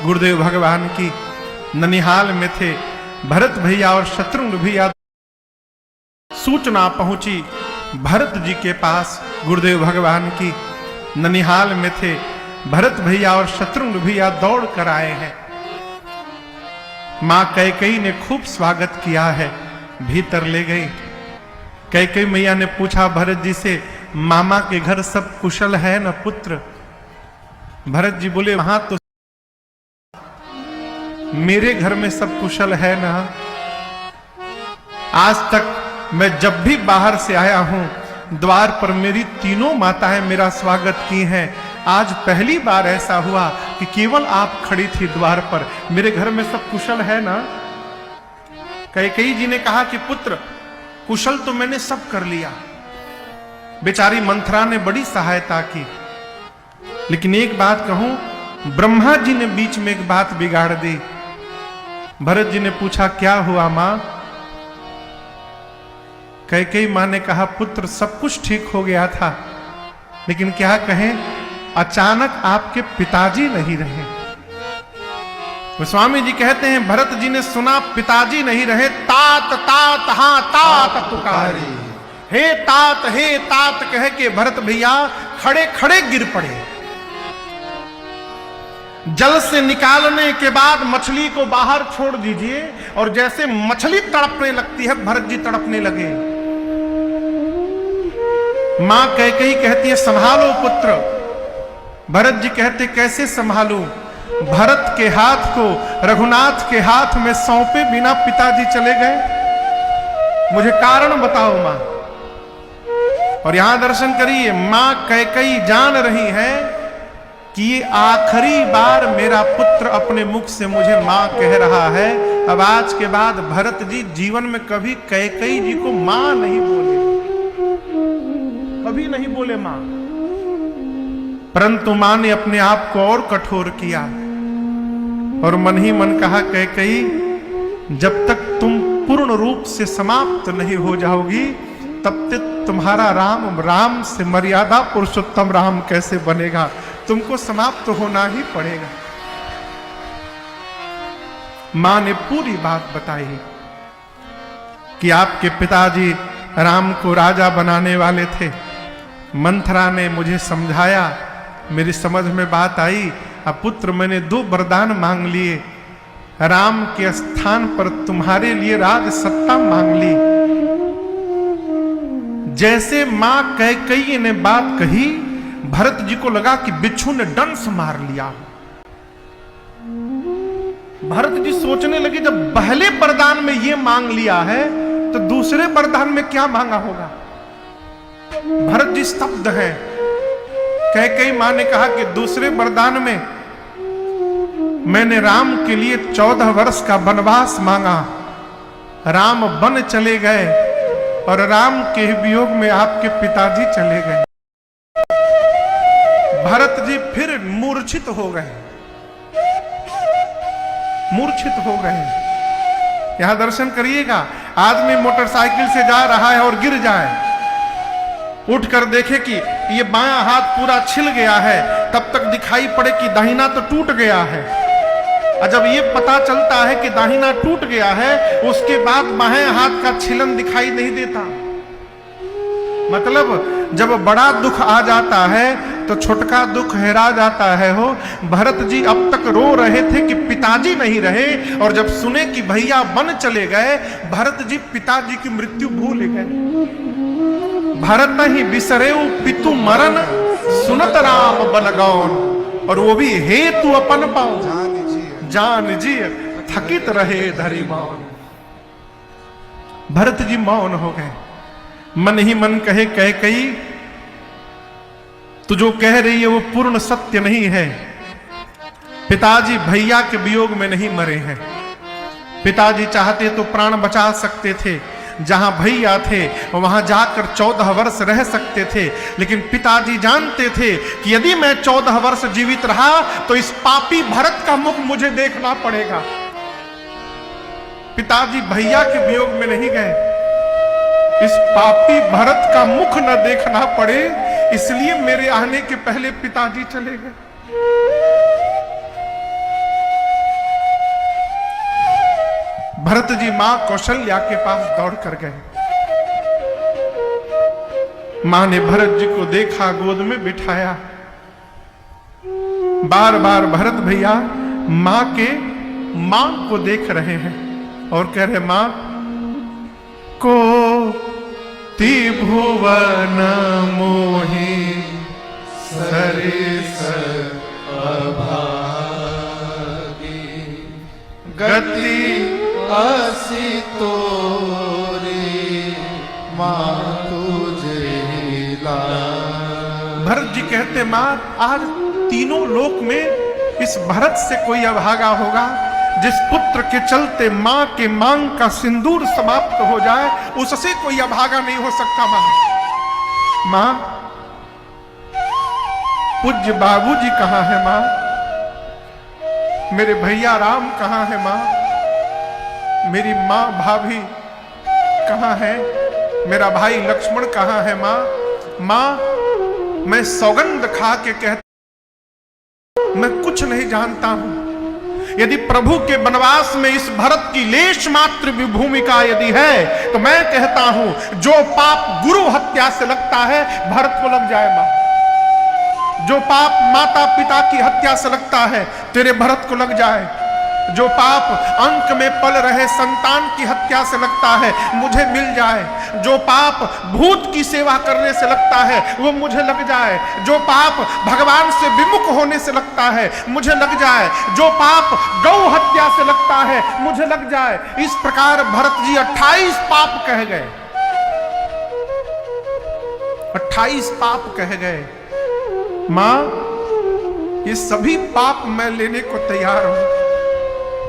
गुरुदेव भगवान की। ननिहाल में थे भरत भैया और शत्रुघ्न भैया। सूचना पहुंची भरत जी के पास गुरुदेव भगवान की। ननिहाल में थे भरत भैया और शत्रुघ्न भैया दौड़ कर आए हैं। मां कैकेयी ने खूब स्वागत किया है, भीतर ले गई। कैकेयी मैया ने पूछा भरत जी से, मामा के घर सब कुशल है न पुत्र? भरत जी बोले, वहां तो मेरे घर में सब कुशल है ना। आज तक मैं जब भी बाहर से आया हूं, द्वार पर मेरी तीनों माताएं मेरा स्वागत की हैं। आज पहली बार ऐसा हुआ कि केवल आप खड़ी थी द्वार पर। मेरे घर में सब कुशल है ना? कैकेयी जी ने कहा कि पुत्र, कुशल तो मैंने सब कर लिया। बेचारी मंथरा ने बड़ी सहायता की, लेकिन एक बात कहूं, ब्रह्मा जी ने बीच में एक बात बिगाड़ दी। भरत जी ने पूछा, क्या हुआ मां? कैकेयी मां ने कहा, पुत्र सब कुछ ठीक हो गया था, लेकिन क्या कहें, अचानक आपके पिताजी नहीं रहे। गोस्वामी जी कहते हैं, भरत जी ने सुना पिताजी नहीं रहे, तात तात हाँ तात पुकारी। हे तात कह के भरत भैया खड़े खड़े गिर पड़े। जल से निकालने के बाद मछली को बाहर छोड़ दीजिए, और जैसे मछली तड़पने लगती है, भरत जी तड़पने लगे। मां कैकेयी कहती है, संभालो पुत्र। भरत जी कहते, कैसे संभालूं? भरत के हाथ को रघुनाथ के हाथ में सौंपे बिना पिताजी चले गए। मुझे कारण बताओ मां। और यहां दर्शन करिए, मां कैकेयी जान रही है कि ये आखिरी बार मेरा पुत्र अपने मुख से मुझे मां कह रहा है। अब आज के बाद भरत जी जीवन में कभी कैकेयी जी को मां नहीं बोले, कभी नहीं बोले मां। परंतु मां ने अपने आप को और कठोर किया और मन ही मन कहा, कैकेयी, जब तक तुम पूर्ण रूप से समाप्त नहीं हो जाओगी, तब तक तुम्हारा राम से मर्यादा पुरुषोत्तम राम कैसे बनेगा? तुमको समाप्त होना ही पड़ेगा। मां ने पूरी बात बताई कि आपके पिताजी राम को राजा बनाने वाले थे। मंथरा ने मुझे समझाया, मेरी समझ में बात आई। अब पुत्र, मैंने 2 वरदान मांग लिए। राम के स्थान पर तुम्हारे लिए राज सत्ता मांग ली। जैसे मां कैकेयी ने बात कही, भरत जी को लगा कि बिच्छू ने डंस मार लिया। भरत जी सोचने लगे, जब पहले वरदान में ये मांग लिया है, तो दूसरे वरदान में क्या मांगा होगा? भरत जी स्तब्ध हैं। कैकेयी मां ने कहा कि दूसरे वरदान में मैंने राम के लिए 14 वर्ष का वनवास मांगा। राम वन चले गए और राम के वियोग में आपके पिताजी चले गए। भरत जी फिर मूर्छित हो गए, मूर्छित हो गए। यहां दर्शन करिएगा, आदमी मोटरसाइकिल से जा रहा है और गिर जाए, उठकर देखे कि ये बायां हाथ पूरा छिल गया है, तब तक दिखाई पड़े कि दाहिना तो टूट गया है। और जब ये पता चलता है कि दाहिना टूट गया है, उसके बाद बाएं हाथ का छिलन दिखाई नहीं देता। मतलब जब बड़ा दुख आ जाता है तो छोटका दुख हेरा जाता है। हो भरत जी अब तक रो रहे थे कि पिताजी नहीं रहे, और जब सुने कि भैया वन चले गए, भरत जी पिताजी की मृत्यु भूल गए। भरत ही बिसरेऊ पितु मरण, सुनत राम बन गौन। और वो भी हेतु अपन पाओ, जान जी थकित रहे धरी मौन। भरत जी मौन हो गए। मन ही मन कहे, कैकेयी, तू जो कह रही है वो पूर्ण सत्य नहीं है। पिताजी भैया के वियोग में नहीं मरे हैं। पिताजी चाहते तो प्राण बचा सकते थे, जहां भैया थे वहां जाकर 14 वर्ष रह सकते थे। लेकिन पिताजी जानते थे कि यदि मैं 14 वर्ष जीवित रहा तो इस पापी भरत का मुख मुझे देखना पड़ेगा। पिताजी भैया के वियोग में नहीं गए, इस पापी भरत का मुख न देखना पड़े, इसलिए मेरे आने के पहले पिताजी चले गए। भरत जी मां कौशल्या के पास दौड़ कर गए। मां ने भरत जी को देखा, गोद में बिठाया। बार बार भरत भैया मां के मांग को देख रहे हैं और कह रहे, मां को त्रिभुवन मोहि सरिस अभागी गति असी तोरी मां तुझे ला। भरत जी कहते, मां आज तीनों लोक में इस भरत से कोई अभागा होगा जिस पुत्र के चलते मां के मांग का सिंदूर समाप्त हो जाए, उससे कोई अभागा नहीं हो सकता। मां पूज्य बाबूजी कहां है मां? मेरे भैया राम कहां है मां? मेरी मां भाभी कहां है? मेरा भाई लक्ष्मण कहां है मां? मां मैं सौगंध खा के कहता, मैं कुछ नहीं जानता हूं। यदि प्रभु के वनवास में इस भरत की लेश मात्र भी भूमिका यदि है, तो मैं कहता हूं जो पाप गुरु हत्या से लगता है भरत को लग जाए मां। जो पाप माता पिता की हत्या से लगता है तेरे भरत को लग जाए। जो पाप अंक में पल रहे संतान की हत्या से लगता है मुझे मिल जाए। जो पाप भूत की सेवा करने से लगता है वो मुझे लग जाए। जो पाप भगवान से विमुख होने से लगता है मुझे लग जाए। जो पाप गौ हत्या से लगता है मुझे लग जाए। इस प्रकार भरत जी 28 पाप कह गए। 28 पाप कह गए। मां ये सभी पाप मैं लेने को तैयार हूं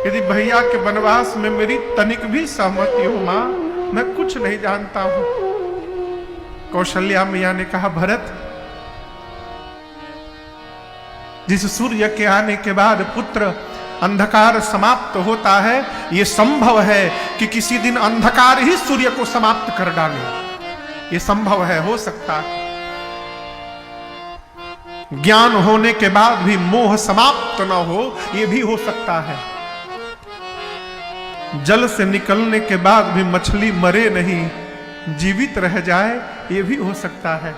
यदि भैया के वनवास में मेरी तनिक भी सहमति हो। मां मैं कुछ नहीं जानता हूं। कौशल्या मैया ने कहा, भरत जिस सूर्य के आने के बाद पुत्र अंधकार समाप्त होता है, यह संभव है कि किसी दिन अंधकार ही सूर्य को समाप्त कर डाले। यह संभव है, हो सकता है। ज्ञान होने के बाद भी मोह समाप्त न हो, यह भी हो सकता है। जल से निकलने के बाद भी मछली मरे नहीं, जीवित रह जाए, यह भी हो सकता है।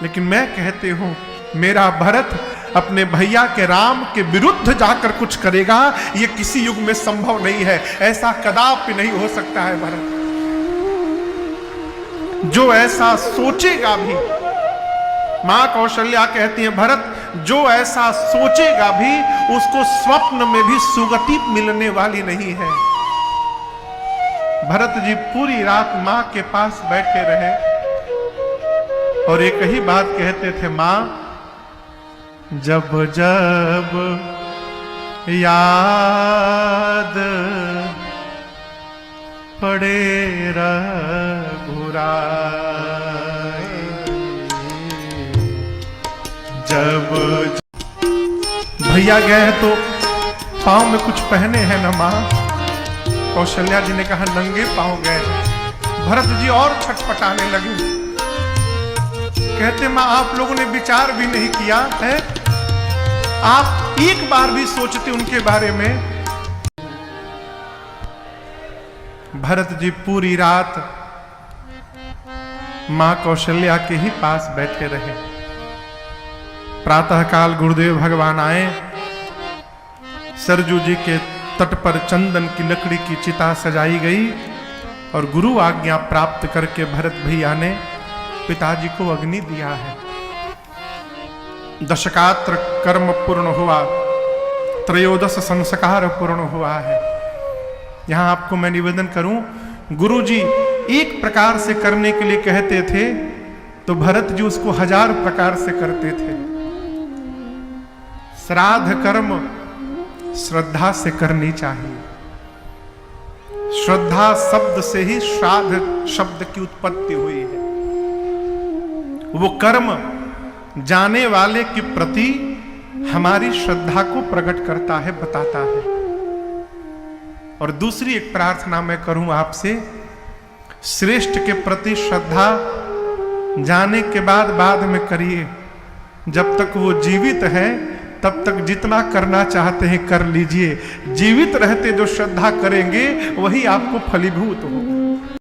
लेकिन मैं कहती हूं मेरा भरत अपने भैया के राम के विरुद्ध जाकर कुछ करेगा, यह किसी युग में संभव नहीं है। ऐसा कदापि नहीं हो सकता है। भरत जो ऐसा सोचेगा भी, मां कौशल्या कहती है, भरत जो ऐसा सोचेगा भी उसको स्वप्न में भी सुगति मिलने वाली नहीं है। भरत जी पूरी रात मां के पास बैठे रहे और एक ही बात कहते थे, मां जब जब याद पड़े रघुराई, जब भैया गए तो पांव में कुछ पहने हैं ना मां? कौशल्या जी ने कहा, नंगे पांव गए। भरत जी और छटपटाने लगे। कहते, मां आप लोगों ने विचार भी नहीं किया है? आप एक बार भी सोचते उनके बारे में? भरत जी पूरी रात मां कौशल्या के ही पास बैठे रहे। प्रातःकाल गुरुदेव भगवान आए। सरजू जी के तट पर चंदन की लकड़ी की चिता सजाई गई और गुरु आज्ञा प्राप्त करके भरत भैया ने पिताजी को अग्नि दिया है। दशकात्र कर्म पूर्ण हुआ, त्रयोदश संस्कार पूर्ण हुआ है। यहां आपको मैं निवेदन करूं, गुरुजी एक प्रकार से करने के लिए कहते थे तो भरत जी उसको 1000 प्रकार से करते थे। श्राद्ध कर्म श्रद्धा से करनी चाहिए। श्रद्धा शब्द से ही श्राद्ध शब्द की उत्पत्ति हुई है। वो कर्म जाने वाले के प्रति हमारी श्रद्धा को प्रकट करता है, बताता है। और दूसरी एक प्रार्थना मैं करूं आपसे, श्रेष्ठ के प्रति श्रद्धा जाने के बाद में करिए। जब तक वो जीवित है तब तक जितना करना चाहते हैं कर लीजिए। जीवित रहते जो श्रद्धा करेंगे वही आपको फलीभूत हो।